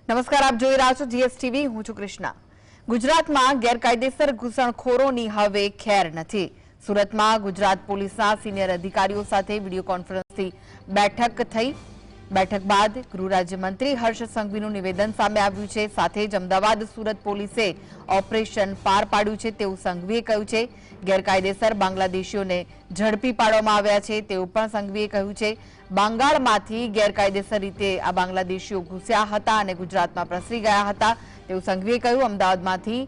નમસ્કાર, આપ જોઈ રહ્યા છો જીએસટીવી. હું છું કૃષ્ણા. ગુજરાતમાં ગેરકાયદેસર ઘૂસણખોરોની હવે ખેર નથી. સુરતમાં ગુજરાત પોલીસના સિનિયર અધિકારીઓ સાથે વિડીયો કોન્ફરન્સથી બેઠક થઈ. બેઠક બાદ ગૃહ રાજ્યમંત્રી હર્ષ સંઘવીનું નિવેદન સામે આવ્યું છે. સાથે જ અમદાવાદ સુરત પોલીસે ઓપરેશન પાર પાડ્યું છે તેવું સંઘવીએ કહ્યું છે. ગેરકાયદેસર બાંગ્લાદેશીઓને ઝડપી પાડવામાં આવ્યા છે તેવું પણ સંઘવીએ કહ્યું છે. બંગાળમાંથી ગેરકાયદેસર રીતે આ બાંગ્લાદેશીઓ ઘૂસ્યા હતા અને ગુજરાતમાં પ્રસરી ગયા હતા તેવું સંઘવીએ કહ્યું. અમદાવાદમાંથી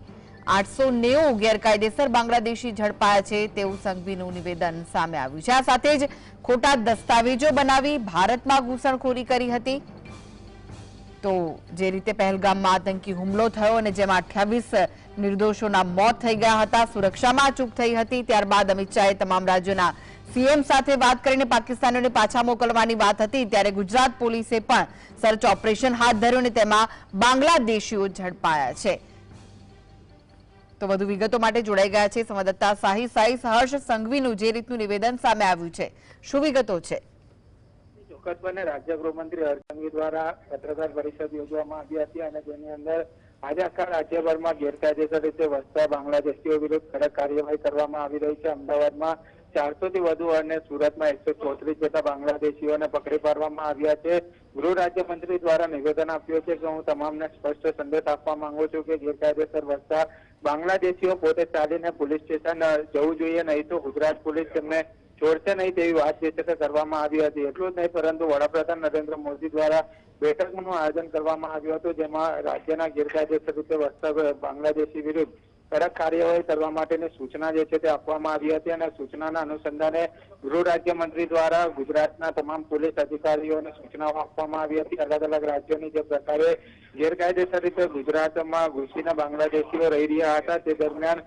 890 ગેરકાયદેસર બાંગ્લાદેશી ઝડપાયા છે તેવું સંઘવીનું નિવેદન સામે આવ્યું છે. આ સાથે જ ખોટા દસ્તાવેજો બનાવી ભારતમાં ઘૂસણખોરી કરી હતી. તો જે રીતે પહેલગામમાં આતંકી હુમલો થયો અને જેમાં 28 નિર્દોષોના મોત થઈ ગયા હતા, સુરક્ષામાં ચૂક થઈ હતી, ત્યારબાદ અમિત શાહે તમામ રાજ્યોના સીએમ સાથે વાત કરીને પાકિસ્તાનીઓને પાછા મોકલવાની વાત હતી. ત્યારે ગુજરાત પોલીસે પણ સર્ચ ઓપરેશન હાથ ધર્યું અને તેમાં બાંગ્લાદેશીઓ ઝડપાયા છે. તો વધુ વિગતો માટે જોડાઈ ગયા છે સંવાદદાતા સાહી હર્ષ સંઘવીનું જે રીતનું નિવેદન સામે આવ્યું છે, શું વિગતો છે? ચોક્કસપણે રાજ્ય ગૃહમંત્રી હર્ષ સંઘવી દ્વારા પત્રકાર પરિષદ યોજવામાં આવી હતી અને જેની અંદર આજે આખા રાજ્યભરમાં ગેરકાયદેસર રીતે વસતા બાંગ્લાદેશીઓ વિરુદ્ધ કડક કાર્યવાહી કરવામાં આવી રહી છે. અમદાવાદમાં 400 થી વધુ અને સુરતમાં 134 જેટલા બાંગ્લાદેશીઓને પકડી પાડવામાં આવ્યા છે. ગૃહ રાજ્યમંત્રી દ્વારા નિવેદન આપ્યું છે કે હું તમામને સ્પષ્ટ સંદેશ આપવા માંગુ છું કે ગેરકાયદેસર વસતા બાંગ્લાદેશીઓ પોતે ચાલીને પોલીસ સ્ટેશન જવું જોઈએ, નહીં તો ગુજરાત પોલીસ તેમને છોડશે નહીં તેવી વાત જે છે તે કરવામાં આવી હતી. એટલું જ નહીં પરંતુ વડાપ્રધાન નરેન્દ્ર મોદી દ્વારા બેઠકનું આયોજન કરવામાં આવ્યું હતું જેમાં રાજ્યના ગેરકાયદેસર રીતે વસતા બાંગ્લાદેશી વિરુદ્ધ કડક કાર્યવાહી કરવા માટેની સૂચના જે છે તે આપવામાં આવી હતી અને સૂચનાના અનુસંધાને ગૃહ રાજ્યમંત્રી દ્વારા ગુજરાતના તમામ પોલીસ અધિકારીઓને સૂચનાઓ આપવામાં આવી હતી. અલગ અલગ રાજ્યોની જે પ્રકારે ગેરકાયદેસર રીતે ગુજરાતમાં ઘૂસીને બાંગ્લાદેશીઓ રહી રહ્યા હતા તે દરમિયાન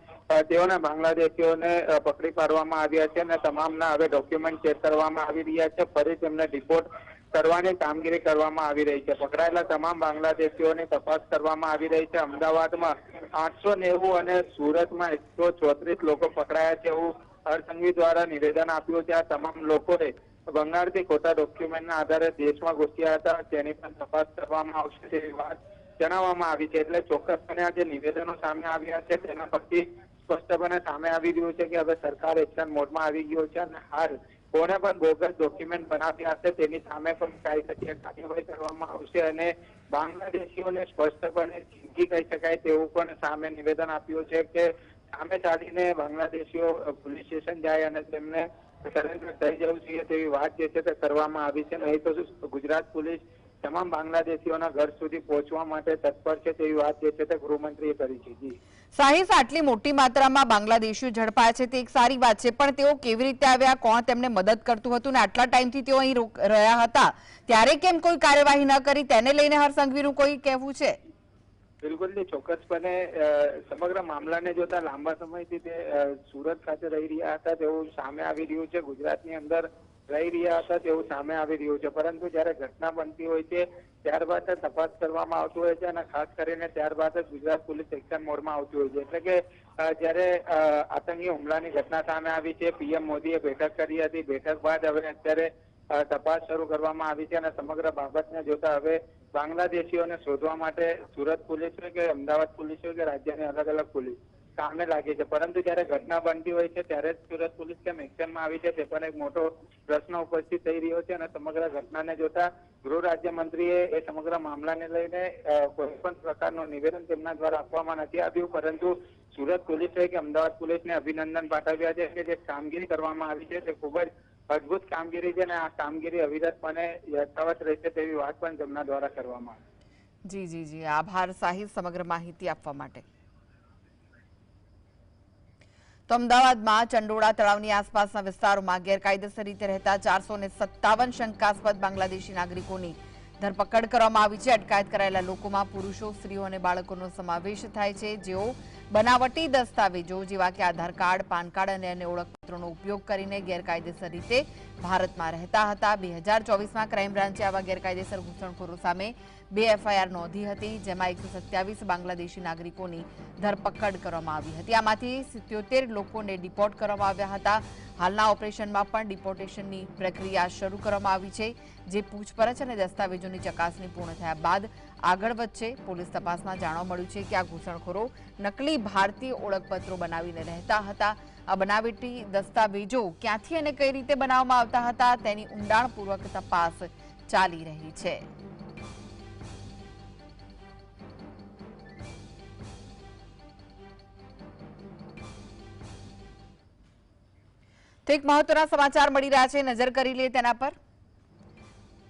તેઓના બાંગ્લાદેશીઓને પકડી પાડવામાં આવ્યા છે અને તમામના હવે ડોક્યુમેન્ટ ચેક કરવામાં આવી રહ્યા છે. ફરી તેમને ડિપોર્ટ કરવાની કામગીરી કરવામાં આવી રહી છે. પકડાયેલા તમામ બાંગ્લાદેશીઓની તપાસ કરવામાં આવી રહી છે. અમદાવાદમાં 890 અને સુરતમાં 134 લોકો પકડાયા છે એવું હર્ષ સંઘવી દ્વારા નિવેદન આપ્યું છે. આ તમામ લોકોએ બંગાળથી ખોટા ડોક્યુમેન્ટના આધારે દેશમાં ઘૂસ્યા હતા તેની પણ તપાસ કરવામાં આવશે તેવી વાત જણાવવામાં આવી છે. એટલે ચોક્કસપણે આ જે નિવેદનો સામે આવ્યા છે તેના પરથી સ્પષ્ટપણે સામે આવી રહ્યું છે કે હવે સરકાર એક્શન મોડમાં આવી ગયો છે અને હાલ કોને પણ બોગસ ડોક્યુમેન્ટ બનાવ્યા હશે તેની સામે પણ કાયદાકીય કાર્યવાહી કરવામાં આવશે અને બાંગ્લાદેશીઓને સ્પષ્ટપણે જિંદગી કહી શકાય તેવું પણ સામે નિવેદન આપ્યું છે કે સામે ચાલીને બાંગ્લાદેશીઓ પોલીસ સ્ટેશન જાય અને તેમને સરેન્ડર થઈ જવું જોઈએ તેવી વાત જે છે તે કરવામાં આવી છે. નહીં તો ગુજરાત પોલીસ તમામ બાંગ્લાદેશીઓના ઘર સુધી પહોંચવા માટે તત્પર છે તેવી વાત જે છે તે ગૃહમંત્રીએ કરી છે. જી સાહિસ, આટલી મોટી માત્રામાં બાંગ્લાદેશીઓ ઝડપાયા છે તે એક સારી વાત છે, પણ તેઓ કેવી રીતે આવ્યા, કોણ તેમને મદદ કરતું હતું અને આટલા ટાઈમથી તેઓ અહીં રહ્યા હતા ત્યારે કેમ કોઈ કાર્યવાહી ન કરી, તેને લઈને હર્ષ સંઘવીનું કોઈ કહેવું છે? બિલકુલ નહીં, ચોક્કસપણે સમગ્ર મામલાને જોતા લાંબા સમયથી તે સુરત ખાતે રહી રહ્યા હતા તેવું સામે આવી રહ્યું છે, ગુજરાતની અંદર રહી રહ્યા હતા તેવું સામે આવી રહ્યું છે. પરંતુ જયારે ઘટના બનતી હોય છે ત્યારબાદ તપાસ કરવામાં આવતી હોય છે અને ખાસ કરીને ત્યારબાદ જ ગુજરાત પોલીસ એક્શન મોડમાં આવતી હોય છે. એટલે કે જયારે આતંકી હુમલાની ઘટના સામે આવી છે, પીએમ મોદીએ બેઠક કરી હતી, બેઠક બાદ હવે અત્યારે તપાસ શરૂ કરવામાં આવી છે અને સમગ્ર બાબતને જોતા હવે બાંગ્લાદેશીઓને શોધવા માટે સુરત પોલીસ હોય કે અમદાવાદ પોલીસ હોય કે રાજ્યની અલગ અલગ પોલીસ સામે લાગી છે. પરંતુ જયારે ઘટના બનતી હોય છે ત્યારે જ સુરત પોલીસ કેમ એક્શનમાં આવી છે તે પણ એક મોટો પ્રશ્ન ઉપસ્થિત થઈ રહ્યો છે અને સમગ્ર ઘટનાને જોતા ગૃહ રાજ્યમંત્રીએ એ સમગ્ર મામલાને લઈને કોઈ પણ પ્રકારનું નિવેદન તેમના દ્વારા આપવામાં નથી આવ્યું. પરંતુ સુરત પોલીસ હોય કે અમદાવાદ પોલીસને અભિનંદન પાઠવ્યા છે કે જે કામગીરી કરવામાં આવી છે તે ખૂબ જ અદભુત કામગીરી છે અને આ કામગીરી અવિરતપણે યથાવત રહેશે તેવી વાત પણ તેમના દ્વારા કરવામાં આવી. જી, આભાર સાહિદ સમગ્ર માહિતી આપવા માટે. તો અમદાવાદમાં ચંડોળા તળાવની આસપાસના વિસ્તારોમાં ગેરકાયદેસર રીતે રહેતા 457 શંકાસ્પદ બાંગ્લાદેશી નાગરિકોની ધરપકડ કરવામાં આવી છે. અટકાયત કરાયેલા લોકોમાં પુરુષો, સ્ત્રીઓ અને બાળકોનો સમાવેશ થાય છે, જેઓ બનાવટી દસ્તાવેજો જેવા કે આધાર કાર્ડ, પાન કાર્ડ અને અન્ય ઓળખપત્રોનો ઉપયોગ કરીને ગેરકાયદેસર રીતે ભારતમાં રહેતા હતા. 2024માં ક્રાઇમ બ્રાન્ચે આવા ગેરકાયદેસર ઘૂસણખોરો સામે 2 એફઆઈઆર નોંધી હતી, જેમાં 127 બાંગ્લાદેશી નાગરિકોની ધરપકડ કરવામાં આવી હતી. આમાંથી 77 લોકોને ડિપોર્ટ કરવામાં આવ્યા હતા. હાલના ઓપરેશનમાં પણ ડિપોર્ટેશનની પ્રક્રિયા શરૂ કરવામાં આવી છે, જે પૂછપરછ અને દસ્તાવેજોની ચકાસણી પૂર્ણ થયા બાદ આગળ વધશે. પોલીસ તપાસમાં જાણવા મળ્યું છે કે આ ઘૂસણખોરો નકલી ભારતીય ઓળખપત્રો બનાવીને રહેતા હતા. આ બનાવટી દસ્તાવેજો ક્યાંથી અને કઈ રીતે બનાવવામાં આવતા હતા તેની ઊંડાણપૂર્વક તપાસ ચાલી રહી છે. તો એક મહત્વના સમાચાર મળી રહ્યા છે, નજર કરી લઈએ તેના પર.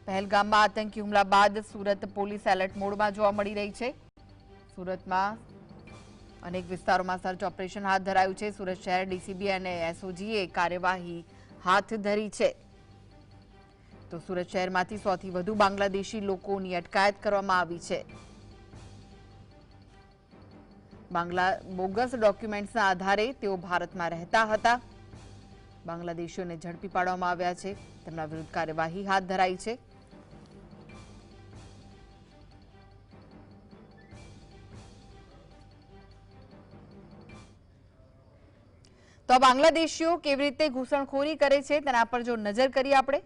પહેલગામમાં આતંકી હુમલા બાદ સુરત પોલીસ એલર્ટ મોડમાં જોવા મળી રહી છે. સુરતમાં અનેક વિસ્તારોમાં સર્ચ ઓપરેશન હાથ ધરાયું છે. સુરત શહેર ડીસીબી અને એસઓજીએ કાર્યવાહી હાથ ધરી છે. તો સુરત શહેરમાંથી 100 થી વધુ બાંગ્લાદેશી લોકોની અટકાયત કરવામાં આવી છે. બોગસ ડોક્યુમેન્ટ્સના આધારે તેઓ ભારતમાં રહેતા હતા. બાંગ્લાદેશીઓને ઝડપી પાડવામાં આવ્યા છે. તેમના વિરુદ્ધ કાર્યવાહી હાથ ધરાઈ છે. તો બાંગ્લાદેશીઓ કેવી રીતે ઘૂસણખોરી કરે છે તેના પર જો નજર કરીએ આપણે,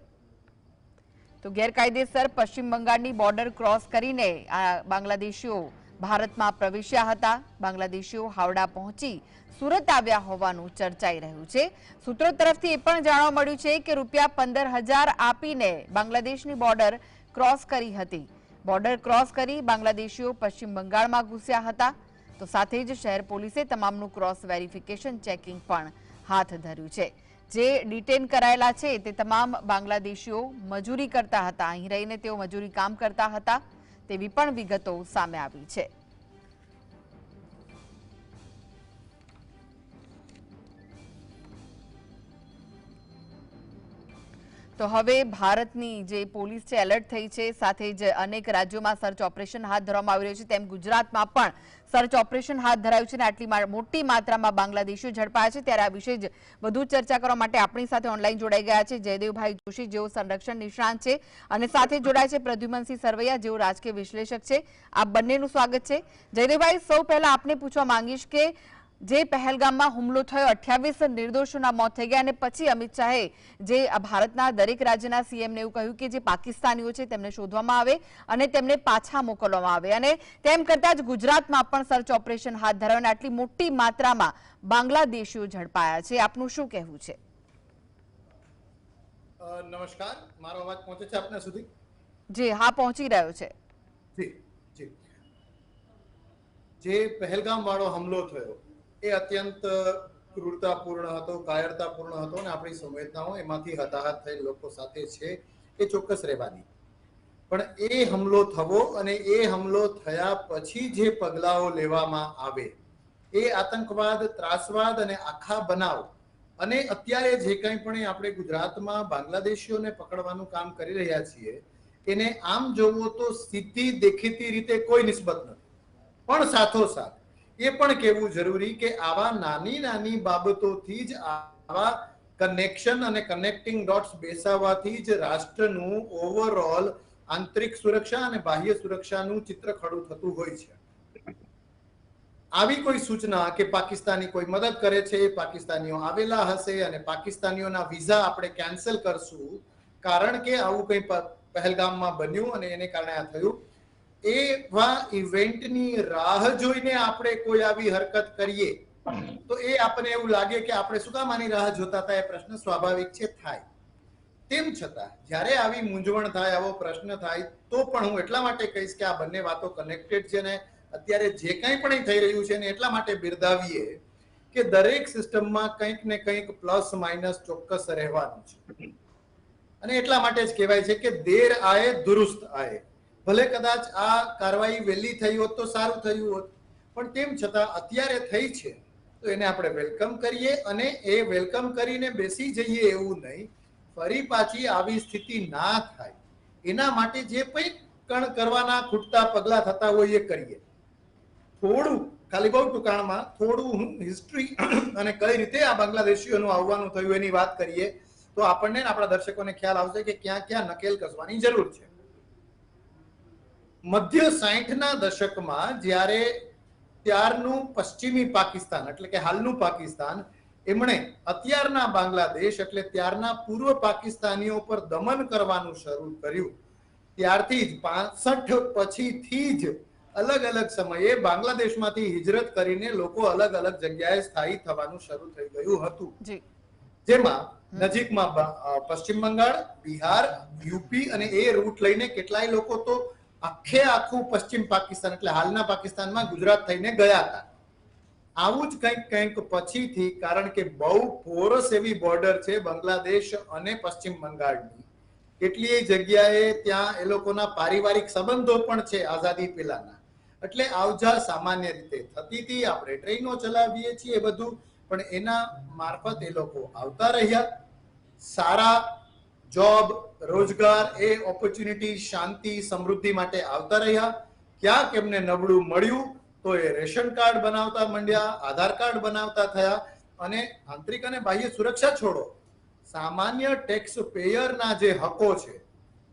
તો ગેરકાયદેસર પશ્ચિમ બંગાળની બોર્ડર ક્રોસ કરીને આ બાંગ્લાદેશીઓ ભારતમાં પ્રવેશ્યા હતા. બાંગ્લાદેશીઓ હાવડા પહોંચી સુરત આવ્યા હોવાનું ચર્ચાઈ રહ્યું છે. સૂત્રો તરફથી એ પણ જાણવા મળ્યું છે કે ₹15,000 આપીને બાંગ્લાદેશની બોર્ડર ક્રોસ કરી હતી. બોર્ડર ક્રોસ કરી બાંગ્લાદેશીઓ પશ્ચિમ બંગાળમાં ઘૂસ્યા હતા. તો સાથે જ શહેર પોલીસે તમામનું ક્રોસ વેરિફિકેશન ચેકિંગ પણ હાથ ધર્યું છે. જે ડિટેન કરાયેલા છે તે તમામ બાંગ્લાદેશીઓ મજૂરી કરતા હતા. અહીં રહીને તેઓ મજૂરી કામ કરતા હતા તેવી પણ વિગતો સામે આવી છે. તો હવે ભારતની જે પોલીસ છે એલર્ટ થઈ છે. સાથે જ અનેક રાજ્યોમાં સર્ચ ઓપરેશન હાથ ધરવામાં આવી રહ્યું છે, તેમ ગુજરાતમાં પણ સર્ચ ઓપરેશન હાથ ધરાયું છે અને આટલી મોટી માત્રામાં બાંગ્લાદેશીઓ ઝડપાયા છે. ત્યારે આ વિશે જ વધુ ચર્ચા કરવા માટે આપણી સાથે ઓનલાઈન જોડાઈ ગયા છે જયદેવભાઈ જોશી, જેઓ સંરક્ષણ નિષ્ણાંત છે, અને સાથે જોડાય છે પ્રદ્યુમનસિંહ સરવૈયા, જેઓ રાજકીય વિશ્લેષક છે. આ બંનેનું સ્વાગત છે. જયદેવભાઈ, સૌ પહેલા આપને પૂછવા માંગીશ કે જે પહેલગામમાં હુમલો થયો, 28 નિર્દોષોના મોત થઈ ગયા, અને પછી અમિત શાહે જે ભારતના દરેક રાજ્યના સીએમને એવું કહ્યું કે જે પાકિસ્તાનીઓ છે તેમને શોધવામાં આવે અને તેમને પાછા મોકલવામાં આવે, અને તેમ કરતા જ ગુજરાતમાં પણ સર્ચ ઓપરેશન હાથ ધરાયું અને આટલી મોટી માત્રામાં બાંગ્લાદેશીઓ ઝડપાયા છે. આપનું શું કહેવું છે? નમસ્કાર, મારો અવાજ પહોંચે છે આપને સુધી? જી હા, પહોંચી રહ્યો છે. જી જી. જે પહેલગામ વાળો હુમલો થયો એ અત્યંત ક્રૂરતાપૂર્ણ હતો, કાયરતાપૂર્ણ હતો, અને આપણી સંવેદનાઓ એમાંથી હતાહત થયેલ લોકો સાથે છે એ ચોક્કસ રહેવાની. પણ એ હુમલો થવો અને એ હુમલો થયા પછી જે પગલાઓ લેવામાં આવે, એ આતંકવાદ, ત્રાસવાદ અને આખા બનાવ, અને અત્યારે જે કંઈ પણ આપણે ગુજરાતમાં બાંગ્લાદેશીઓને પકડવાનું કામ કરી રહ્યા છીએ, એને આમ જોવો તો સીધી દેખીતી રીતે કોઈ નિસ્બત નથી. પણ સાથોસાથ એ પણ કહેવું જરૂરી કે આવા નાની નાની બાબતોથી જ આવા કનેક્શન અને કનેક્ટિંગ ડોટ્સ બેસાવવાથી જ રાષ્ટ્રનું ઓવરઓલ આંતરિક સુરક્ષા અને બાહ્ય સુરક્ષાનું ચિત્ર ખડું થતું હોય છે. આવી કોઈ સૂચના કે પાકિસ્તાની કોઈ મદદ કરે છે, પાકિસ્તાનીઓ આવેલા હશે અને પાકિસ્તાનીઓના વિઝા આપણે કેન્સલ કરશું કારણ કે આવું કંઈ પહેલગામમાં બન્યું અને એને કારણે આ થયું, એવા ઇવેન્ટની રાહ જોઈને આપણે કોઈ આવી હરકત કરીએ તો એ આપણને એવું લાગે કે આપણે શું કામ આની રાહ જોતા હતા. એ પ્રશ્ન સ્વાભાવિક છે, થાય. તેમ છતાં જ્યારે આવી મૂંઝવણ થાય, આવો પ્રશ્ન થાય, તો પણ હું એટલા માટે કહીશ કે આ બંને વાતો કનેક્ટેડ છે ને અત્યારે જે કંઈ પણ થઈ રહ્યું છે ને એટલા માટે બિરદાવીએ કે દરેક સિસ્ટમમાં કંઈક ને કંઈક પ્લસ માઇનસ ચોક્કસ રહેવાનું છે. અને એટલા માટે જ કહેવાય છે કે દેર આયે દુરુસ્ત આયે. ભલે કદાચ આ કાર્યવાહી વહેલી થઈ હોત તો સારું થયું હોત, પણ તેમ છતાં અત્યારે થઈ છે તો એને આપણે વેલકમ કરીએ, અને એ વેલકમ કરીને બેસી જઈએ એવું નહીં. ફરી પાછી આવી સ્થિતિ ના થાય એના માટે જે કંઈ કરવાના ખૂટતા પગલા થતા હોય એ કરીએ. થોડું ખાલી બહુ ટૂંકાણમાં થોડું હું હિસ્ટ્રી અને કઈ રીતે આ બાંગ્લાદેશીઓનું આવવાનું થયું એની વાત કરીએ તો આપણને આપણા દર્શકોને ખ્યાલ આવશે કે ક્યાં ક્યાં નકેલ કસવાની જરૂર છે. મધ્ય 60ના દશકમાં જ્યારે ત્યારનું પશ્ચિમી પાકિસ્તાન એટલે કે હાલનું પાકિસ્તાન એમણે અત્યારના બાંગ્લાદેશ એટલે ત્યારના પૂર્વ પાકિસ્તાનીઓ પર દમન કરવાનું શરૂ કર્યું ત્યારથી જ 65 પછીથી જ અલગ અલગ સમયે બાંગ્લાદેશમાંથી હિજરત કરીને લોકો અલગ અલગ જગ્યાએ સ્થાયી થવાનું શરૂ થઈ ગયું હતું. જેમાં નજીકમાં પશ્ચિમ બંગાળ, બિહાર, યુપી અને એ રૂટ લઈને કેટલાય લોકો તો આખું પશ્ચિમ પાકિસ્તાન એટલે હાલના પાકિસ્તાનમાં ગુજરાત થઈને ગયા હતા. આવું જ કંઈક પછીથી કારણ કે બહુ પોરસ એવી બોર્ડર છે બાંગ્લાદેશ અને પશ્ચિમ બંગાળની કેટલીય જગ્યાએ ત્યાં એ લોકોના પારિવારિક સંબંધો પણ છે આઝાદી પહેલાના એટલે આવજા સામાન્ય રીતે થતી હતી. આપણે ટ્રેનો ચલાવીએ છીએ બધું પણ એના મારફત એ લોકો આવતા રહ્યા. સારા જોબ રોજગાર એ ઓપોર્ચ્યુનિટી શાંતિ સમૃદ્ધિ માટે આવતા રહ્યા. ક્યાંક એમને નબળું મળ્યું તો એ રેશન કાર્ડ બનાવતા માંડ્યા, આધાર કાર્ડ બનાવતા થયા અને આંતરિક અને બાહ્ય સુરક્ષા છોડો સામાન્ય ટેક્સ પેયરના જે હકો છે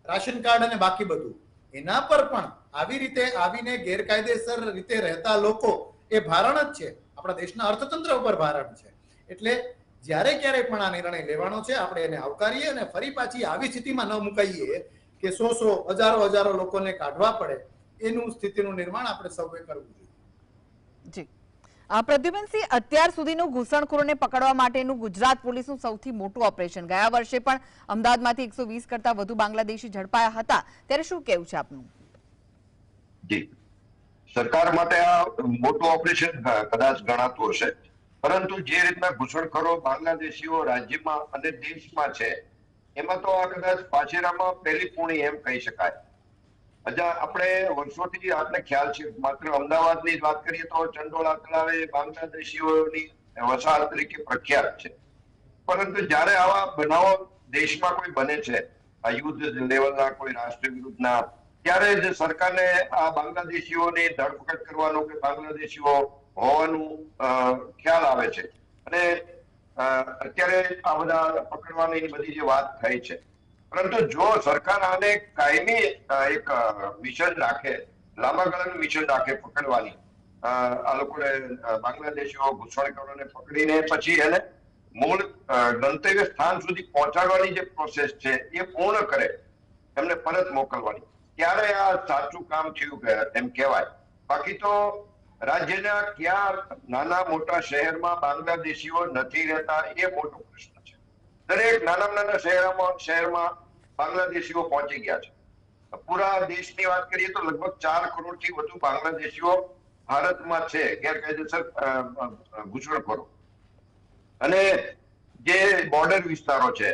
રાશન કાર્ડ અને બાકી બધું એના પર પણ આવી રીતે આવીને ગેરકાયદેસર રીતે રહેતા લોકો એ ભારણ જ છે આપણા દેશના અર્થતંત્ર ઉપર ભારણ છે. એટલે જ્યારે ક્યારે પણ આ નિર્ણય લેવાનો છે આપણે એને આવકારીએ અને ફરી પાછી આવી સ્થિતિમાં ન મુકાઈએ કે હજારો લોકોને કાઢવા પડે એનું સ્થિતિનું નિર્માણ આપણે સૌએ કરવું જોઈએ. જી પ્રદ્યુમનસિંહ, અત્યાર સુધીનું ઘૂસણખોરોને પકડવા માટેનું ગુજરાત પોલીસનું સૌથી મોટું ઓપરેશન ગયા વર્ષે પણ અમદાવાદમાંથી 120 કરતા વધુ બાંગ્લાદેશી ઝડપાયા હતા ત્યારે શું કહેવું છે આપનું? જી, સરકાર માટે આ મોટું ઓપરેશન કદાચ ગણાતું હશે પરંતુ જે રીતના ઘૂસણખોરો બાંગ્લાદેશીઓ રાજ્યમાં અને દેશમાં છે એમાં તો આ કદાચ પાછેરામાં પહેલી પૂણી એમ કહી શકાય. આપણે વર્ષોથી આપણે ખ્યાલ છે માત્ર અમદાવાદની જ વાત કરીએ તો ચંડોળા તળાવે બાંગ્લાદેશીઓની વસાહત તરીકે પ્રખ્યાત છે પરંતુ જ્યારે આવા બનાવો દેશમાં કોઈ બને છે આ યુદ્ધ લેવલના કોઈ રાષ્ટ્ર વિરુદ્ધના ત્યારે જ સરકારને આ બાંગ્લાદેશીઓની ધરપકડ કરવાનો કે બાંગ્લાદેશીઓ હોવાનું ખ્યાલ આવે છે અને અત્યારે આ બધા પકડવાની બધી જે વાત થઈ છે પરંતુ જો સરકાર આને કાયમી એક મિશન રાખે, લાંબા ગાળાનું મિશન રાખે પકડવાની, આ લોકોને બાંગ્લાદેશીઓ ઘૂસણખોરોને પકડીને પછી એને મૂળ ગંતવ્ય સ્થાન સુધી પહોંચાડવાની જે પ્રોસેસ છે એ પૂર્ણ કરે, એમને પરત મોકલવાની, ત્યારે આ સાચું કામ થયું એમ કહેવાય. બાકી તો રાજ્યના ક્યાં નાના મોટા શહેરમાં બાંગ્લાદેશીઓ નથી રહેતા એ મોટો પ્રશ્ન છે. દરેક નાના શહેરમાં બાંગ્લાદેશીઓ પહોંચી ગયા છે. પૂરા દેશની વાત કરીએ તો લગભગ 4 કરોડથી વધુ બાંગ્લાદેશીઓ ભારતમાં છે ગેરકાયદેસર ઘૂસણખોરો. અને જે બોર્ડર વિસ્તારો છે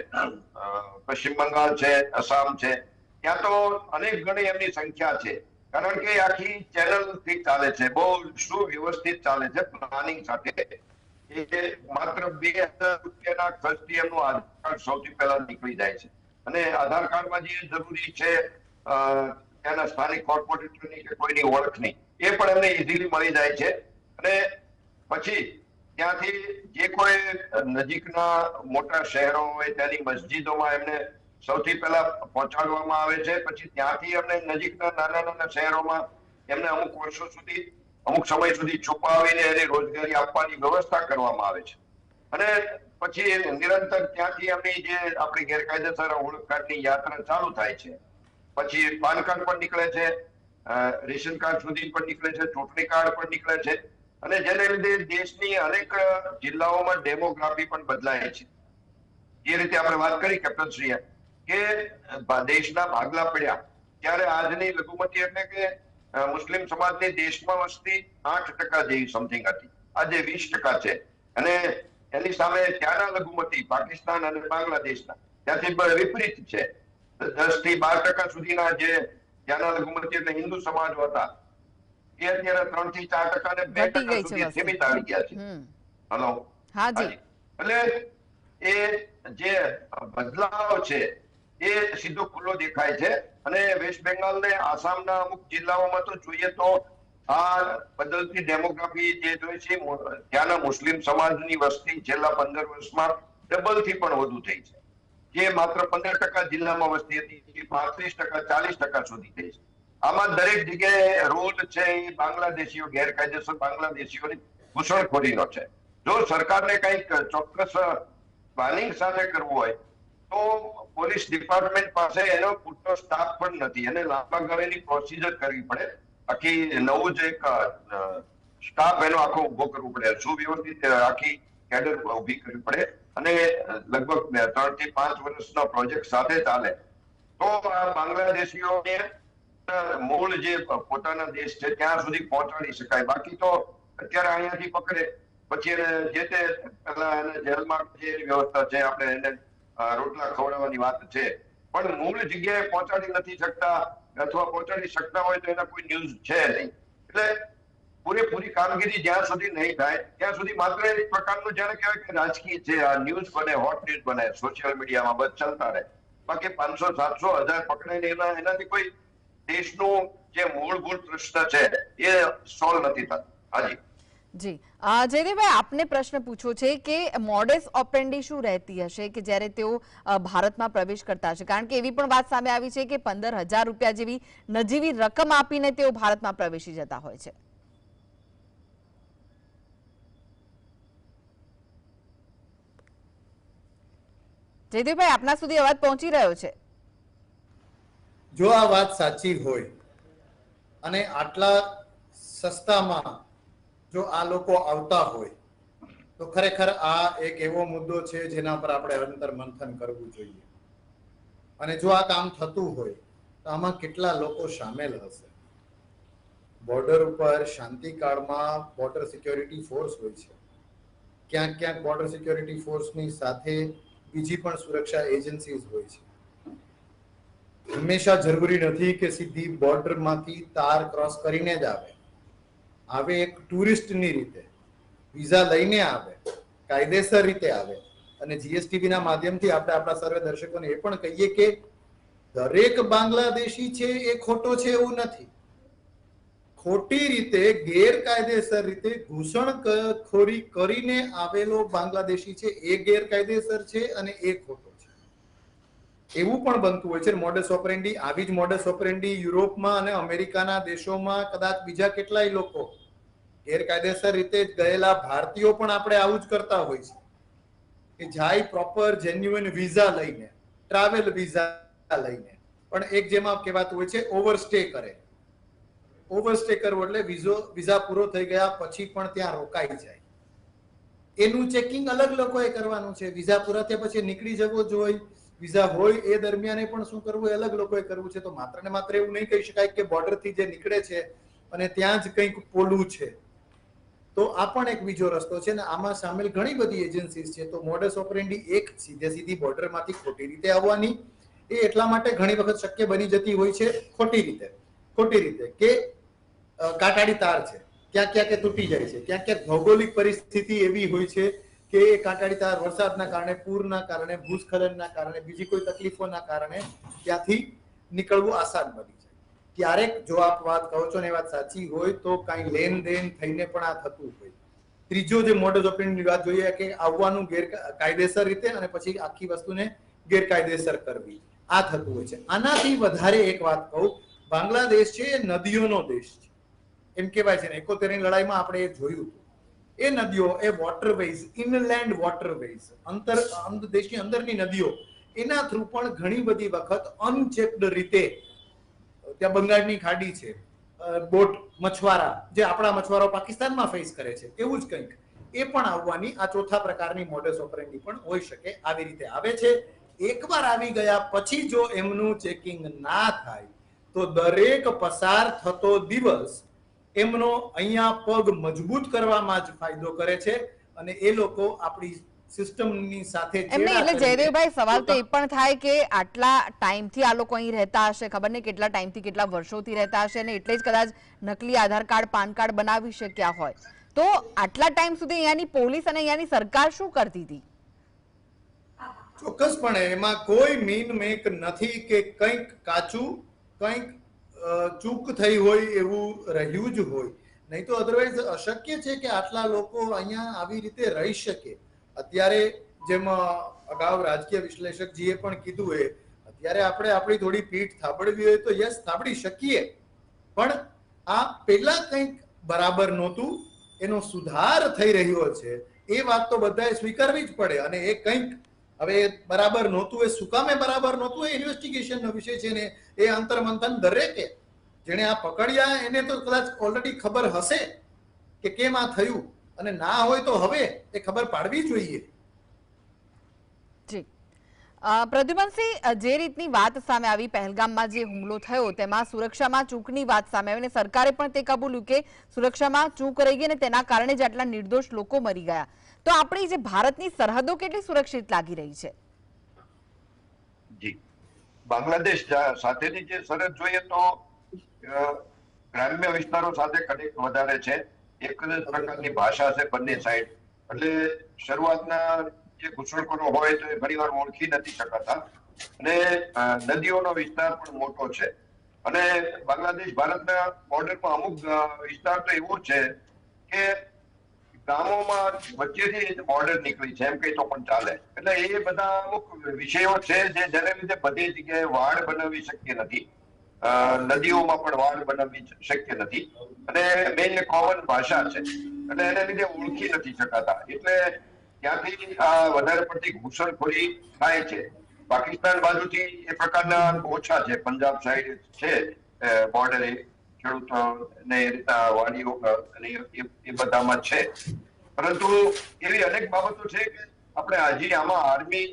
પશ્ચિમ બંગાળ છે, આસામ છે, ત્યાં તો અનેક ગણી એમની સંખ્યા છે કારણ કે આખી ચેનલથી ચાલે છે, બહુ સુવ્યવસ્થિત ચાલે છે પ્લાનિંગ સાથે. એ માત્ર 2000 રૂપિયાના ખર્ચથી એમનું આધાર કાર્ડ સૌથી પહેલા નીકળી જાય છે અને આધાર કાર્ડમાં જે જરૂરી છે ત્યાંના સ્થાનિક કોર્પોરેટરની કે કોઈની ઓળખની એ પણ એમને ઇઝીલી મળી જાય છે અને પછી ત્યાંથી જે કોઈ નજીકના મોટા શહેરો હોય ત્યાંની મસ્જિદોમાં એમને સૌથી પહેલા પહોંચાડવામાં આવે છે. પછી ત્યાંથી એમને નજીકના નાના શહેરોમાં એમને અમુક વર્ષો સુધી અમુક સમય સુધી છુપાવીને એને રોજગારી આપવાની વ્યવસ્થા કરવામાં આવે છે અને પછી નિરંતર ત્યાંથી એમની જે આપણી ગેરકાયદેસર ઓળખ કાર્ડની યાત્રા ચાલુ થાય છે. પછી પાન કાર્ડ પણ નીકળે છે, રેશન કાર્ડ સુધી પણ નીકળે છે, ચૂંટણી કાર્ડ પણ નીકળે છે અને જેને લીધે દેશની અનેક જિલ્લાઓમાં ડેમોગ્રાફી પણ બદલાય છે. જે રીતે આપણે વાત કરી કેપ્ટનશ્રીએ કે દેશના ભાગલા પડ્યા ત્યારે આજની લઘુમતી એટલે કે મુસ્લિમ સમાજની દેશમાં વસ્તી 8% જેવી સમથિંગ હતી, આજે 20% છે અને એની સામે ત્યાંના લઘુમતી પાકિસ્તાન અને બાંગ્લાદેશના ત્યાંથી વિપરીત છે. 10 થી 12% સુધીના જે ત્યાંના લઘુમતી એટલે હિન્દુ સમાજ હતા એ અત્યારે 3 થી 4% ને 2% સુધી સીમિત આવી ગયા છે. હલો, હાજી. એટલે એ જે બદલાવ છે એ સીધો ખુલ્લો દેખાય છે અને વેસ્ટ બેંગાલ ને આસામના અમુક જિલ્લાઓમાં તો જોઈએ તો આ બદલતી ડેમોગ્રાફી જે જોઈ છે, ત્યાંના મુસ્લિમ સમાજની વસ્તી છેલ્લા 15 વર્ષમાં ડબલ થી પણ વધુ થઈ છે. જે માત્ર 15% જિલ્લામાં વસ્તી હતી, 35%, 40% સુધી થઈ છે. આમાં દરેક જગ્યાએ રોલ છે એ બાંગ્લાદેશીઓ, ગેરકાયદેસર બાંગ્લાદેશીઓની ઘૂસણખોરીનો છે. જો સરકારને કંઈક ચોક્કસ પ્લાનિંગ સાથે કરવું હોય તો પોલીસ ડિપાર્ટમેન્ટ પાસે એનો પૂરતો સ્ટાફ પણ નથી, અને લાંબા ગાળાની પ્રોસિજર કરવી પડે. આખી નવું જ એક સ્ટાફ એનો આખો ઉભો કરવો પડે, સુવ્યવસ્થિત આખી કેડર ઉભી કરવી પડે, અને લગભગ 3 થી 5 વર્ષનો પ્રોજેક્ટ સાથે ચાલે તો આ બાંગ્લાદેશીઓને મૂળ જે પોતાના દેશ છે ત્યાં સુધી પહોંચાડી શકાય. બાકી તો અત્યારે અહીંયાથી પકડે પછી જે તે પેલા એને જેલમાં જે વ્યવસ્થા છે, આપણે એને રોટલા ખવડાવવાની વાત છે, પણ મૂળ જગ્યાએ પહોંચાડી નથી શકતા, અથવા પહોંચાડી શકતા હોય તો એના કોઈ ન્યૂઝ છે નહીં. એટલે પૂરેપૂરી કામગીરી જ્યાં સુધી નહીં થાય ત્યાં સુધી માત્ર એક પ્રકારનું જાણે કહેવાય કે રાજકીય છે, આ ન્યૂઝ બને, હોટ ન્યૂઝ બને, સોશિયલ મીડિયામાં બસ ચાલતા રહે. બાકી 500, 700, 1000 પકડાઈને એનાથી કોઈ દેશનું જે મૂળભૂત પ્રશ્ન છે એ સોલ્વ નથી થતો. હાજી જી જયદેવભાઈ, આપને પ્રશ્ન પૂછો છે કે મોડેસ ઓપરેન્ડી શું રહેતી હશે કે જ્યારે તેઓ ભારતમાં પ્રવેશ કરતા હશે? કારણ કે એવી પણ વાત સામે આવી છે કે 15,000 રૂપિયા જેવી નજીવી રકમ આપીને તેઓ ભારતમાં પ્રવેશી જતા હોય છે. જયદેવભાઈ, આપના સુધી અવાજ પહોંચી રહ્યો છે? જો આ વાત સાચી હોય અને આટલા સસ્તામાં જો આ લોકો આવતા હોય તો ખરેખર આ એક એવો મુદ્દો છે જેના પર આપણે અંતર મંથન કરવું જોઈએ. અને જો આ કામ થતું હોય તો આમાં કેટલા લોકો સામેલ હશે? બોર્ડર ઉપર શાંતિકાળમાં બોર્ડર સિક્યોરિટી ફોર્સ હોય છે, ક્યાંક ક્યાંક બોર્ડર સિક્યોરિટી ફોર્સની સાથે બીજી પણ સુરક્ષા એજન્સીઝ હોય છે. હંમેશા જરૂરી નથી કે સીધી બોર્ડરમાંથી તાર ક્રોસ કરીને જ આવે એક ટુરિસ્ટની રીતે વિઝા લઈને આવે, કાયદેસર રીતે આવે. અને જીએસટીવી ના માધ્યમથી આપણે આપણા સર્વે દર્શકોને એ પણ કહીએ કે દરેક બાંગ્લાદેશી છે એ ખોટો છે એવું નથી. ખોટી રીતે, ગેરકાયદેસર રીતે ઘૂસણખોરી કરીને આવેલો બાંગ્લાદેશી છે એ ગેરકાયદેસર છે અને એ ખોટો છે એવું પણ બનતું હોય છે. મોડસ ઓપરેન્ડી, આવી જ મોડસ ઓપરેન્ડી યુરોપમાં અને અમેરિકાના દેશોમાં, કદાચ બીજા કેટલાય લોકો ગેરકાયદેસર રીતે ગયેલા ભારતીયો પણ આપણે આવું જ કરતા હોય છે કે જાય પ્રોપર જેન્યુઅન વિઝા લઈને, ટ્રાવેલ વિઝા લઈને, પણ એક જેમાં કહેવાતું હોય છે ઓવરસ્ટે કરે. ઓવરસ્ટે કરવો એટલે વિઝા પૂરો થઈ ગયા પછી પણ ત્યાં રોકાઈ જાય. એનું ચેકિંગ અલગ લોકોએ કરવાનું છે. વિઝા પૂરા થયા પછી નીકળી જવો જોઈએ, વિઝા હોય એ દરમિયાન પણ શું કરવું એ અલગ લોકોએ કરવું છે. તો માત્ર ને માત્ર એવું નહીં કહી શકાય કે બોર્ડર થી જે નીકળે છે અને ત્યાં જ કંઈક પોલું છે. તો આ પણ એક બીજો રસ્તો છે ને આમાં સામેલ ઘણી બધી એજન્સીઝ છે. તો મોડસ ઓપરેન્ડી એક સીધી બોર્ડરમાંથી ખોટી રીતે આવવાની એ એટલા માટે ઘણી વખત શક્ય બની જતી હોય છે ખોટી રીતે કે કાંટાળી તાર છે, ક્યાંક ક્યાંક તૂટી જાય છે, ક્યાંક ક્યાંક ભૌગોલિક પરિસ્થિતિ એવી હોય છે કે કાંટાળી તાર વરસાદના કારણે, પૂરના કારણે, ભૂસ્ખલનના કારણે, બીજી કોઈ તકલીફોના કારણે ત્યાંથી નીકળવું આસાન બની જાય. ક્યારેક જો આપ વાત કહો છો ને એ વાત સાચી હોય તો કાંઈ લેનદેન થઈને પણ આ થતું હોય. ત્રીજો જે મોડસ ઓપરેન્ડીની વાત જોઈએ કે આવવાનું ગેરકાયદેસર રીતે અને પછી આખી વસ્તુને ગેરકાયદેસર કરવી, આ થતું હોય છે. આનાથી વધારે એક વાત કહું, બાંગ્લાદેશ છે એ નદીઓનો દેશ છે એમ કહેવાય છે ને. 71ની લડાઈમાં આપણે એ જોયું હતું. એ નદીઓ, એ વોટરવેઝ, ઇનલેન્ડ વોટરવેઝ, દેશની અંદરની નદીઓ, એના થ્રુ પણ ઘણી બધી વખત અનચેકડ રીતે ત્યાં બંગાળની ખાડી છે, બોટ મછવારા, જે આપણા મછવારો પાકિસ્તાનમાં ફેસ કરે છે, એવું જ કંઈક એ પણ આવવાની આ ચોથા પ્રકારની મોડસ ઓપરેન્ડી પણ હોઈ શકે. આવી રીતે આવે છે. એકવાર આવી ગયા પછી જો એમનું ચેકિંગ ના થાય તો દરેક પસાર થતો દિવસ એમનો અહીંયા પગ મજબૂત કરવામાં જ ફાયદો કરે છે અને એ લોકો આપણી સિસ્ટમની સાથે એમને એટલે જયદેવભાઈ સવાલ તો એ પણ થાય કે આટલા ટાઈમથી આ લોકો અહીં રહેતા હશે, ખબર નહીં કેટલા ટાઈમથી, કેટલા વર્ષોથી રહેતા હશે અને એટલે જ કદાચ નકલી આધાર કાર્ડ, પાન કાર્ડ બનાવી શક્યા હોય. તો આટલા ટાઈમ સુધી અહીંયાની પોલીસ અને અહીંયાની સરકાર શું કરતી હતી? ચોક્કસપણે એમાં કોઈ મીન મેક નથી કે કંઈક કાચું, કંઈક ચૂક થઈ હોય એવું રહ્યું જ હોય. નહીં તો અધરવાઇઝ અશક્ય છે કે આટલા લોકો અહીંયા આવી રીતે રહી શકે. અત્યારે જેમ અગાઉ રાજકીય વિશ્લેષકજીએ પણ કીધું એ અત્યારે આપણે આપણી થોડી પીઠ થાબડવી હોય તો યસ થાબડી શકીએ, પણ આ પેલા કંઈક બરાબર નહોતું, એનો સુધાર થઈ રહ્યો છે એ વાત તો બધાએ સ્વીકારવી જ પડે. અને એ કંઈક હવે બરાબર નહોતું, એ શું કામે બરાબર નહોતું એ ઇન્વેસ્ટિગેશનનો વિષય છે ને એ અંતર્મંથન દરેકે જેને આ પકડ્યા એને તો કદાચ ઓલરેડી ખબર હશે કે કેમ આ થયું, અને ના હોય તો હવે એ ખબર પાડવી જોઈએ. જી પ્રદ્યુમનસિંહ, જે રીતની વાત સામે આવી પહેલગામમાં જે હુમલો થયો તેમાં સુરક્ષામાં ચૂકની વાત સામે આવી અને સરકારે પણ તે કબૂલ્યું કે સુરક્ષામાં ચૂક રહી ગઈ અને તેના કારણે જ આટલા નિર્દોષ લોકો મરી ગયા. તો આપણી જે ભારતની સરહદો કેટલી સુરક્ષિત લાગી રહી છે? જી, બાંગ્લાદેશ સાથેની જે સરહદ જોઈએ તો ગ્રામ્ય વિસ્તારો સાથે કનેક્ટ વધારે છે. એક જ પ્રકારની ભાષા છે બંને સાઈડ, એટલે શરૂઆતના જે ઘૂસણખોરો હોય તો એ ઘણીવાર ઓળખી નથી શકાતા. અને નદીઓનો વિસ્તાર પણ મોટો છે. અને બાંગ્લાદેશ ભારતના બોર્ડરમાં અમુક વિસ્તાર તો એવો છે કે ગામોમાં વચ્ચેથી બોર્ડર નીકળી છે એમ કહી તો પણ ચાલે. એટલે એ બધા અમુક વિષયો છે જેને લીધે બધી જગ્યાએ વાડ બનાવવી શક્ય નથી. નદીઓમાં પણ વાડ બનાવવી શક્ય નથી. અને મેઇન કોમન ભાષા છે એટલે એને લીધે ઓળખી નથી શકાતા. એટલે ત્યાંથી આ વધારે પડતી ઘૂસણખોરી થાય છે. પાકિસ્તાન બાજુથી એ પ્રકારના ઓછા છે. પંજાબ સાઈડ છે બોર્ડરે ખેડૂતો ને એ રીતના વાડીઓ એ બધામાં છે. પરંતુ એવી અનેક બાબતો છે કે આપણે હજી આમાં આર્મી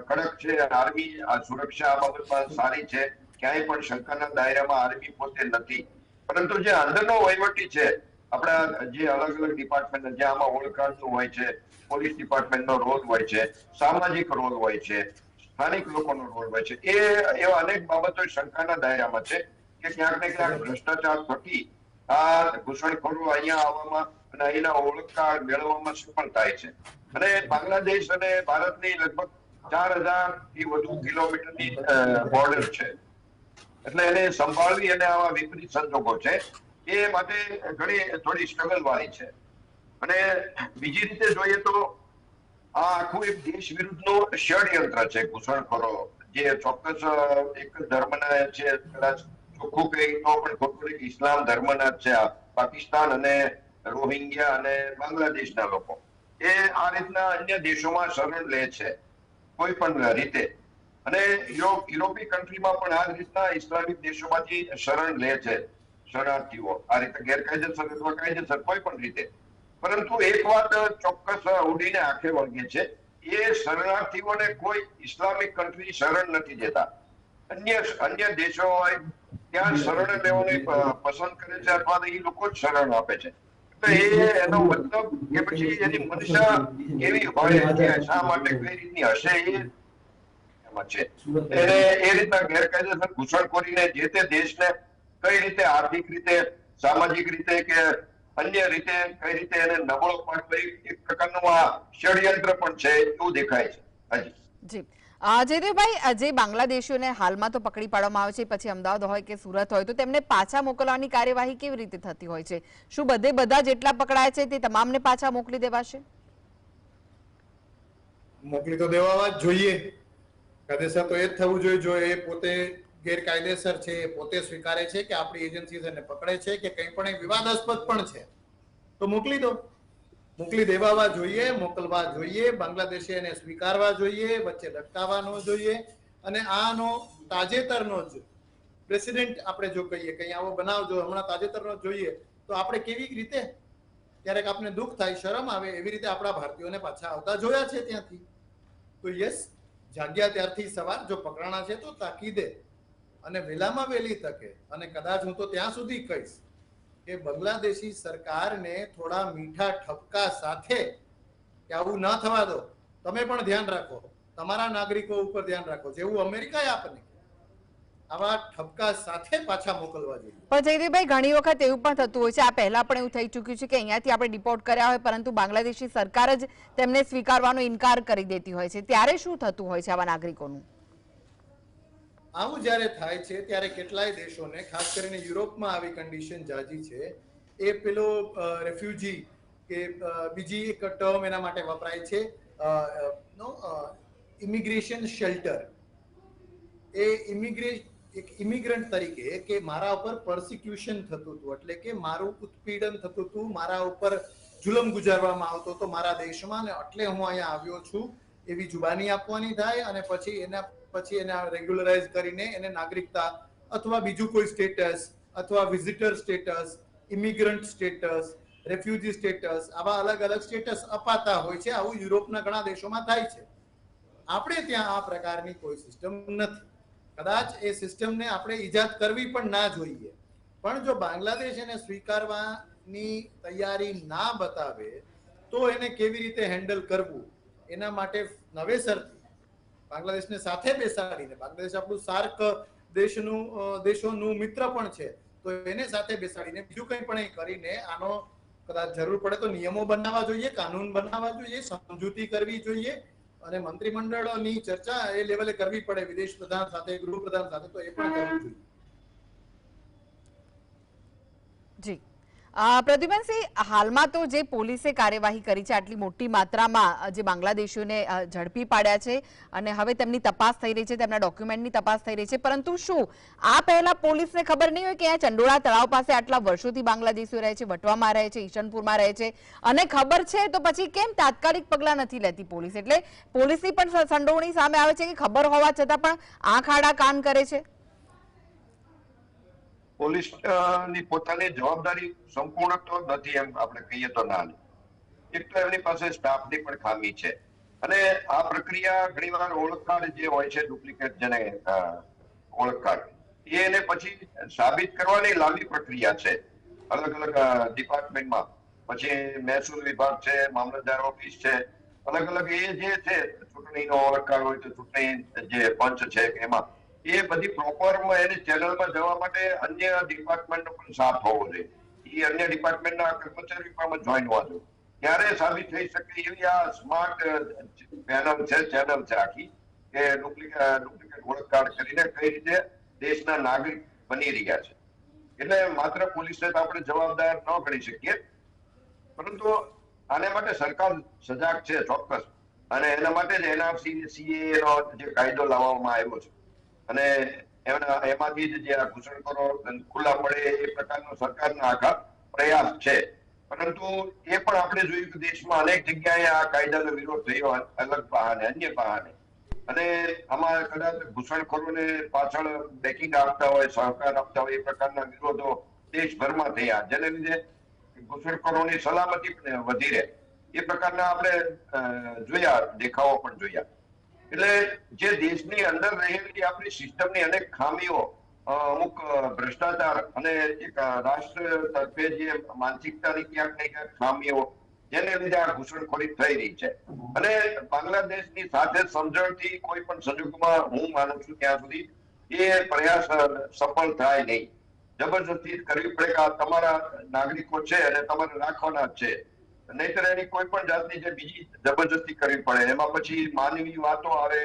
કડક છે. આર્મી સુરક્ષા આ બાબતમાં સારી છે. ક્યાંય પણ શંકાના દાયરામાં આર્મી પોતે નથી. પરંતુ જે અંદરનો વહીવટી છે આપણા જે અલગ અલગ ડિપાર્ટમેન્ટ જે આમાં ઓળખાણનું હોય છે, પોલીસ ડિપાર્ટમેન્ટનો રોલ હોય છે, સામાજિક રોલ હોય છે, સ્થાનિક લોકોનો રોલ હોય છે, એ એવા અનેક બાબતો શંકાના દાયરામાં છે કે ક્યાંક ને ક્યાંક ભ્રષ્ટાચાર થકી આ ઘૂસણખોરો અહીંયા આવવામાં અને અહીંના ઓળખાણ મેળવવામાં સફળ થાય છે. અને બાંગ્લાદેશ અને ભારતની લગભગ 4000 થી વધુ કિલોમીટરની બોર્ડર છે. એટલે એને સંભાળવી અને આવા વિપરીત સંજોગો છે એ માટે ઘણી થોડી સ્ટ્રગલ વાળી છે. અને બીજી રીતે જોઈએ તો આ આખું એક દેશ વિરુદ્ધનું ષડયંત્ર છે. ઘૂસણખોરો જે ચોક્કસ એક ધર્મના છે, કદાચ ચોખ્ખું કહી તો પણ ખોટું ઇસ્લામ ધર્મના છે. પાકિસ્તાન અને રોહિંગ્યા અને બાંગ્લાદેશના લોકો એ આ રીતના અન્ય દેશોમાં શરણ લે છે કોઈ પણ રીતે. અને યુરોપી કન્ટ્રીમાં પણ આ રીતના ઇસ્લામિક દેશોમાંથી શરણ લે છે શરણાર્થીઓ, આ રીતે ગેરકાયદેસર અથવા કાયદેસર કોઈ પણ રીતે. પરંતુ એક વાત ચોક્કસ ઉડીને આંખે વળગે છે, એ શરણાર્થીઓને કોઈ ઇસ્લામિક કન્ટ્રી શરણ નથી દેતા. અન્ય દેશો હોય ત્યાં શરણ લેવાની પસંદ કરે છે અથવા એ લોકો જ શરણ આપે છે. એટલે એનો મતલબ કે પછી એની મનસા કેવી હોય કે શા માટે કઈ રીતની હશે એ છે. એને એ રીતના ગેરકાયદેસર ઘૂસણખોરીને જે તે દેશને કઈ રીતે આર્થિક રીતે, સામાજિક રીતે કે અન્ય રીતે કઈ રીતે એને નબળો પાડવો એક પ્રકારનું આ ષડયંત્ર પણ છે એવું દેખાય છે. હાજી જી જયદેવભાઈ, જે બાંગ્લાદેશીઓને હાલમાં તો પકડી પાડવામાં આવે છે, પછી અમદાવાદ હોય કે સુરત હોય, તો તેમને પાછા મોકલવાની કાર્યવાહી કેવી રીતે થતી હોય છે? શું બધા જેટલા પકડાય છે તે તમામને પાછા મોકલી દેવાશે? મોકલી તો દેવા જ જોઈએ. કાયદેસર તો એ જ થવું જોઈએ. જો એ પોતે ગેરકાયદેસર છે, એ પોતે સ્વીકારે છે કે આપણી એજન્સી એને પકડે છે કે કંઈ પણ વિવાદાસ્પદ પણ છે, તો મોકલી દો. મોકલી દેવા જોઈએ, મોકલવા જોઈએ. બાંગ્લાદેશે એને સ્વીકારવા જોઈએ, વચ્ચે લટકાવવા ન જોઈએ. અને આનો તાજેતરનો જ પ્રેસિડેન્ટ આપણે જો કહીએ કંઈ આવો બનાવ જો હમણાં તાજેતરનો જોઈએ તો આપણે કેવી રીતે ક્યારેક આપણે દુઃખ થાય, શરમ આવે, એવી રીતે આપણા ભારતીયોને પાછા આવતા જોયા છે ત્યાંથી. તો યસ, જાગ્યા ત્યારથી સવાર જો પકડાણા છે તો તાકીદે અને વહેલામાં વહેલી તકે, અને કદાચ હું તો ત્યાં સુધી કહીશ કે બાંગ્લાદેશી સરકારને થોડા મીઠા ઠપકા સાથે કે આવું ન થવા દો, તમે પણ ધ્યાન રાખો, તમારા નાગરિકો ઉપર ધ્યાન રાખો, જેવું અમેરિકાએ આપણને આવા ઠપકા સાથે પાછા મોકલવા જોઈએ. પણ જયદેવભાઈ, ઘણી વખત એવું પણ થતું હોય છે, આ પહેલા પણ એવું થઈ ચૂક્યું છે કે અહીંયાથી આપણે ડિપોર્ટ કર્યા હોય પરંતુ બાંગ્લાદેશી સરકાર જ તેમને સ્વીકારવાનો ઇનકાર કરી દેતી હોય છે, ત્યારે શું થતું હોય છે આવા નાગરિકોનું? આવું જ્યારે થાય છે ત્યારે કેટલાય દેશોને, ખાસ કરીને યુરોપમાં આવી કન્ડિશન જાજી છે એ પેલો રેફ્યુજી કે બીજી એક ટર્મ એના માટે વપરાય છે ઇમિગ્રેશન શેલ્ટર. એ એક ઇમિગ્રન્ટ તરીકે કે મારા ઉપર પરસિક્યુશન થતું હતું, એટલે કે મારું ઉત્પીડન થતું હતું, મારા ઉપર જુલમ ગુજારવામાં આવતો હતો મારા દેશમાં, ને એટલે હું અહીંયા આવ્યો છું એવી જુબાની આપવાની થાય અને પછી એને રેગ્યુલરાઇઝ કરીને એને નાગરિકતા અથવા બીજું કોઈ સ્ટેટસ અથવા visitor status, immigrant status, refugee status, આવા અલગ અલગ સ્ટેટસ અપાતા હોય છે. આવું યુરોપના ઘણા દેશોમાં થાય છે. આપણે ત્યાં આ પ્રકારની કોઈ સિસ્ટમ નથી. કદાચ એ સિસ્ટમને આપણે ઈજાદ કરવી પણ ના જોઈએ, પણ જો બાંગ્લાદેશ એને સ્વીકારવાની તૈયારી ના બતાવે તો એને કેવી રીતે હેન્ડલ કરવું, એના માટે નવેસરથી બાંગ્લાદેશને સાથે બેસાડીને, બાંગ્લાદેશ આપણું સાર્ક દેશોનું મિત્ર પણ છે, તો એને સાથે બેસાડીને બીજું કંઈ પણ કરીને આનો કદાચ જરૂર પડે તો નિયમો બનાવવા જોઈએ, કાનૂન બનાવવા જોઈએ, સમજૂતી કરવી જોઈએ અને મંત્રીમંડળની ચર્ચા એ લેવલે કરવી પડે વિદેશ પ્રધાન સાથે, ગૃહપ્રધાન સાથે, તો એ પણ કરવું જોઈએ. જી પ્રદ્યુમનસિંહ, હાલમાં તો જે પોલીસે કાર્યવાહી કરી છે, આટલી મોટી માત્રામાં જે બાંગ્લાદેશીઓને ઝડપી પાડ્યા છે અને હવે તેમની તપાસ થઈ રહી છે, તેમના ડોક્યુમેન્ટની તપાસ થઈ રહી છે, પરંતુ શું આ પહેલા પોલીસને ખબર નહીં હોય કે અહીંયા ચંડોળા તળાવ પાસે આટલા વર્ષોથી બાંગ્લાદેશીઓ રહે છે, વટવામાં રહે છે, ઈશનપુરમાં રહે છે, અને ખબર છે તો પછી કેમ તાત્કાલિક પગલાં નથી લેતી પોલીસ? એટલે પોલીસની પણ સંડોવણી સામે આવે છે કે ખબર હોવા છતાં પણ આંખ આડા કાન કરે છે. પોલીસની પોતાની જવાબદારી સંપૂર્ણ તો નથી એમ આપણે કહીએ તો ના. એક તો એમની પાસે સ્ટાફની પણ ખામી છે અને આ પ્રક્રિયા ઘણીવાર ઓળખકાર્ડ જે હોય છે, ડુપ્લિકેટ જેને ઓળખકાર્ડ, એને પછી સાબિત કરવાની લાંબી પ્રક્રિયા છે અલગ અલગ ડિપાર્ટમેન્ટમાં. પછી મહેસૂલ વિભાગ છે, મામલતદાર ઓફિસ છે, અલગ અલગ એ જે છે, ચૂંટણીનો ઓળખકાર્ડ હોય તો ચૂંટણી જે પંચ છે એમાં એ બધી પ્રોપરમાં એની ચેનલમાં જવા માટે અન્ય ડિપાર્ટમેન્ટનો પણ સાથ હોવો જોઈએ. એ અન્ય ડિપાર્ટમેન્ટના કર્મચારી પણ જોઈન હોવા જોઈએ, ત્યારે સાબિત થઈ શકે એવી આ સ્માર્ટ પેનલ છે, ચેનલ છે આખી, કે ડુપ્લિકેટ ઓળખકાર્ડ કરીને કઈ રીતે દેશના નાગરિક બની રહ્યા છે. એટલે માત્ર પોલીસને તો આપણે જવાબદાર ન ગણી શકીએ, પરંતુ આને માટે સરકાર સજાગ છે ચોક્કસ, અને એના માટે જ NRC CAA નો જે કાયદો લાવવામાં આવ્યો છે અને એમાંથી જ જે આ ઘૂસણખોરો ખુલ્લા પડે એ પ્રકારનો સરકારના આખા પ્રયાસ છે. પરંતુ એ પણ આપણે જોયું કે દેશમાં અનેક જગ્યાએ આ કાયદાનો વિરોધ થયો અલગ બહાને, અન્ય બહાને, અને આમાં કદાચ ઘૂસણખોરોને પાછળ બેકિંગ આપતા હોય, સહકાર આપતા હોય એ પ્રકારના વિરોધો દેશભરમાં થયા, જેને લીધે ઘૂસણખોરોની સલામતી પણ વધી રહે એ પ્રકારના આપણે જોયા, દેખાવો પણ જોયા. એટલે જે દેશની અંદર રહેલી આપણી સિસ્ટમની અનેક ખામીઓ, અમુક ભ્રષ્ટાચાર અને એક રાષ્ટ્ર તરફે જે માનસિકતાની ક્યાંક ને ક્યાંક ખામીઓ, જેને લીધે આ ઘૂસણખોરી થઈ રહી છે. અને બાંગ્લાદેશની સાથે સમજણથી કોઈ પણ સંજોગોમાં હું માનું છું ત્યાં સુધી એ પ્રયાસ સફળ થાય નહીં. જબરજસ્તી કરવી પડે કે તમારા નાગરિકો છે અને તમારે રાખવાના જ છે, નહીતર એની કોઈ પણ જાતની જે બીજી જબરજસ્તી કરવી પડે, એમાં પછી માનવી વાતો આવે,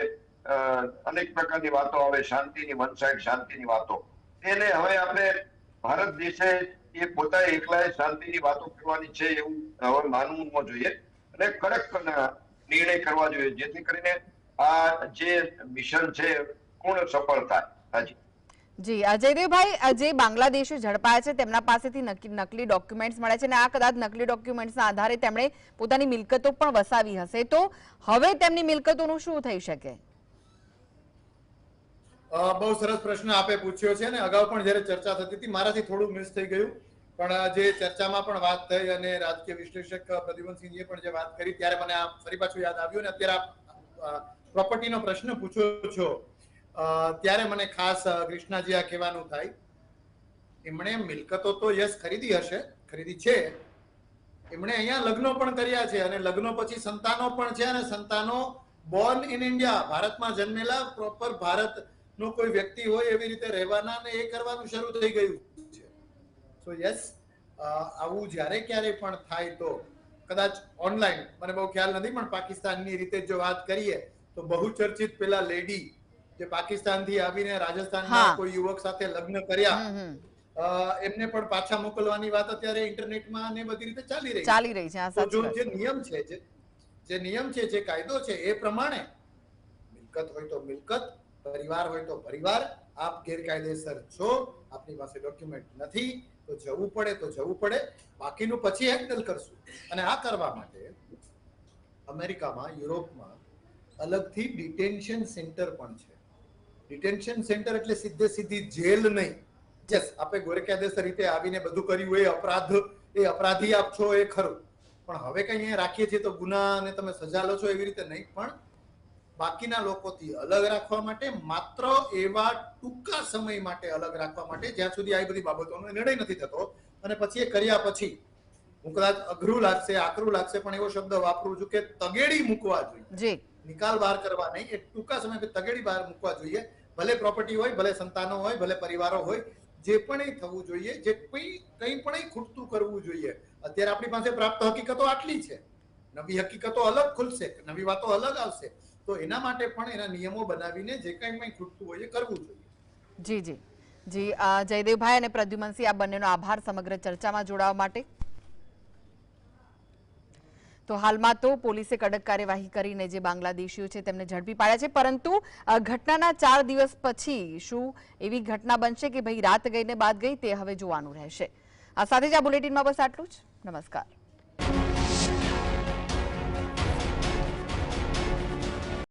અનેક પ્રકારની વાતો આવે, શાંતિની વન સાઈડ શાંતિની વાતો, એને હવે આપણે ભારત દેશે એ પોતા એકલાએ શાંતિની વાતો કરવાની છે એવું હવે માનવું ન જોઈએ અને કડક નિર્ણય કરવા જોઈએ, જેથી કરીને આ જે મિશન છે પૂર્ણ સફળ થાય. હાજી જી જયદેવભાઈ, જે બાંગ્લાદેશી ઝડપાયા છે તેમના પાસેથી નકલી ડોક્યુમેન્ટ્સ મળે છે અને આ કદાચ નકલી ડોક્યુમેન્ટ્સના આધારે તેમણે પોતાની મિલકતો પણ વસાવી હશે, તો હવે તેમની મિલકતોનું શું થઈ શકે? બહુ સરસ પ્રશ્ન આપે પૂછ્યો છે, અને અગાઉ પણ જ્યારે ચર્ચા થતી હતી મારાથી થોડું મિસ થઈ ગયું, પણ જે ચર્ચામાં પણ વાત થઈ અને રાજકીય વિશ્લેષક પ્રદ્યુમનસિંહજીએ પણ જે વાત કરી ત્યારે મને આ ફરી પાછું યાદ આવ્યું. અને અત્યારે પ્રોપર્ટીનો પ્રશ્ન પૂછ્યો છો ત્યારે મને ખાસ કૃષ્ણાજી આ કહેવાનું થાય, એમણે મિલકતો તો યસ ખરીદી હશે, ખરીદી છે, એમણે અહીંયા લગ્નો પણ કર્યા છે અને લગ્નો પછી સંતાનો પણ છે, અને સંતાનો બોર્ન ઇન ઇન્ડિયા, ભારતમાં જન્મેલા, પ્રોપર ભારતનો કોઈ વ્યક્તિ હોય એવી રીતે રહેવાના અને એ કરવાનું શરૂ થઈ ગયું છે. સો યસ, આવું જ્યારે ક્યારે પણ થાય તો કદાચ ઓનલાઈન, મને બહુ ખ્યાલ નથી, પણ પાકિસ્તાનની રીતે જો વાત કરીએ તો બહુ ચર્ચિત પેલા લેડી જે પાકિસ્તાનથી આવીને રાજસ્થાનના કોઈ યુવક સાથે લગ્ન કર્યા, એમને પણ પાછા મોકલવાની વાત અત્યારે ઇન્ટરનેટમાં ને બધી રીતે ચાલી રહી છે. આ તો સાચી જો વાત જે છે. નિયમ છે જે નિયમ છે, જે કાયદો છે એ પ્રમાણે મિલકત હોય તો મિલકત, પરિવાર હોય તો પરિવાર, આપ ગેરકાયદેસર છો, આપની પાસે ડોક્યુમેન્ટ નથી તો જવું પડે તો જવું પડે, બાકીનું પછી હેન્ડલ કરશું. અને આ કરવા માટે અમેરિકામાં, યુરોપમાં અલગથી ડિટેન્શન સેન્ટર પણ છે. ડિટેન્શન સેન્ટર એટલે સીધે સીધી જેલ નહીં. યસ, આપણે ગેરકાયદેસર રીતે આવીને બધું કર્યું એ અપરાધી આપ છો એ ખરું, પણ હવે કઈ અહીંયા રાખીએ છીએ તો ગુના અને તમે સજા લો છો એવી રીતે નહીં, પણ બાકીના લોકોથી અલગ રાખવા માટે, માત્ર એવા ટૂંકા સમય માટે અલગ રાખવા માટે જ્યાં સુધી આ બધી બાબતોનો નિર્ણય નથી થતો. અને પછી એ કર્યા પછી હું કદાચ અઘરું લાગશે, આકરું લાગશે, પણ એવો શબ્દ વાપરું છું કે તગેડી મૂકવા જોઈએ. નિકાલ બહાર કરવા નહીં, એ ટૂંકા સમય તગેડી બહાર મૂકવા જોઈએ. ભલે પ્રોપર્ટી હોય, ભલે સંતાનો હોય, ભલે પરિવારો હોય, જે પણ થવું જોઈએ, જે કંઈ પણ ખૂટતું કરવું જોઈએ. અત્યારે આપણી પાસે પ્રાપ્ત હકીકતો આટલી છે, નવી હકીકતો અલગ ખુલશે, નવી વાતો અલગ આવશે, તો એના માટે પણ એના નિયમો બનાવીને જે કંઈ પણ ખૂટતું હોય એ કરવું જોઈએ. જી જયદેવભાઈ અને પ્રદ્યુમનસિંહ, આ બંનેનો આભાર સમગ્ર ચર્ચામાં જોડાવા માટે. તો હાલમાં તો પોલીસે કડક કાર્યવાહી કરીને જે બાંગ્લાદેશીઓ છે તેમને ઝડપી પાડ્યા છે, પરંતુ ઘટનાના 4 દિવસ પછી શું એવી ઘટના બનશે કે ભાઈ રાત ગઈને બાદ ગઈ, તે હવે જોવાનું રહેશે. આ સાથે જ આ બુલેટિનમાં બસ આટલું જ. નમસ્કાર.